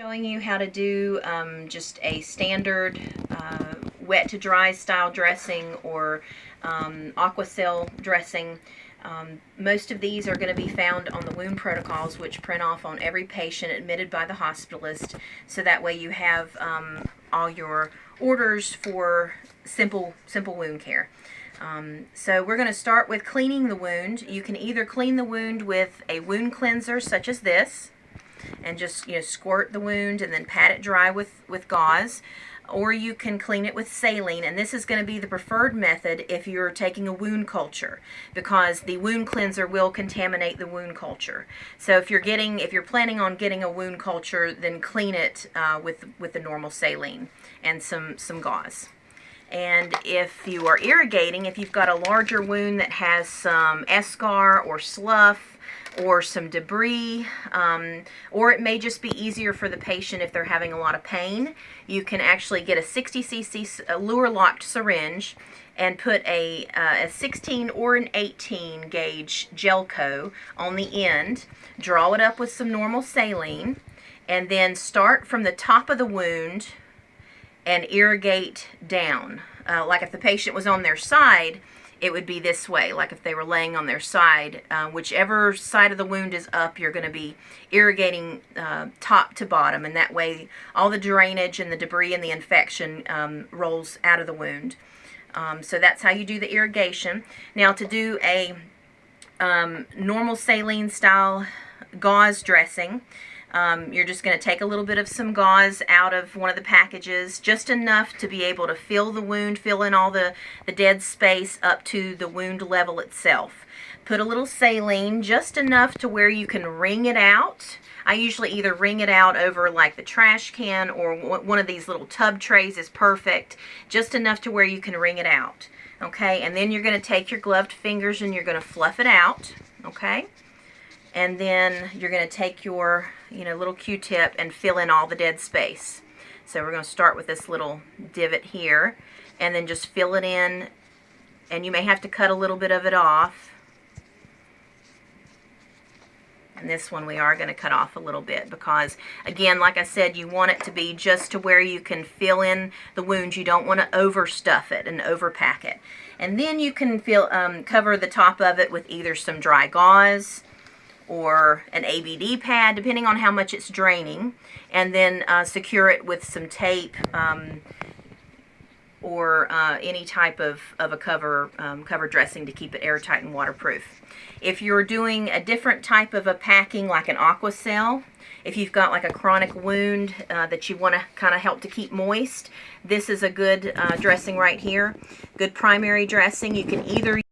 Showing you how to do just a standard wet to dry style dressing or Aquacel dressing. Most of these are going to be found on the wound protocols, which print off on every patient admitted by the hospitalist, so that way you have all your orders for simple wound care. So we're going to start with cleaning the wound. You can either clean the wound with a wound cleanser such as this, and just squirt the wound and then pat it dry with gauze, or you can clean it with saline, and this is going to be the preferred method if you're taking a wound culture, because the wound cleanser will contaminate the wound culture. So if you're planning on getting a wound culture, then clean it with the normal saline and some gauze. And if you are irrigating, if you've got a larger wound that has some eschar or slough or some debris, or it may just be easier for the patient if they're having a lot of pain, you can actually get a 60 cc luer-locked syringe and put a 16 or an 18 gauge Gelco on the end, draw it up with some normal saline, and then start from the top of the wound and irrigate down. Like if the patient was on their side, it would be this way. Like if they were laying on their side, whichever side of the wound is up, you're going to be irrigating top to bottom, and that way all the drainage and the debris and the infection rolls out of the wound. So that's how you do the irrigation. Now, to do a normal saline style gauze dressing, you're just going to take a little bit of some gauze out of one of the packages, just enough to be able to fill the wound, fill in all the dead space up to the wound level itself. Put a little saline, just enough to where you can wring it out. I usually either wring it out over like the trash can, or one of these little tub trays is perfect, just enough to where you can wring it out. Okay, and then you're going to take your gloved fingers and you're going to fluff it out. Okay. And then you're going to take your little Q-tip and fill in all the dead space. So we're going to start with this little divot here, and then just fill it in, and you may have to cut a little bit of it off. And this one we are going to cut off a little bit because, again, like I said, you want it to be just to where you can fill in the wound. You don't want to overstuff it and overpack it. And then you can cover the top of it with either some dry gauze or an ABD pad, depending on how much it's draining, and then secure it with some tape or any type of a cover dressing to keep it airtight and waterproof. If you're doing a different type of a packing, like an Aquacel, if you've got like a chronic wound that you want to kind of help to keep moist, this is a good dressing right here. Good primary dressing. You can either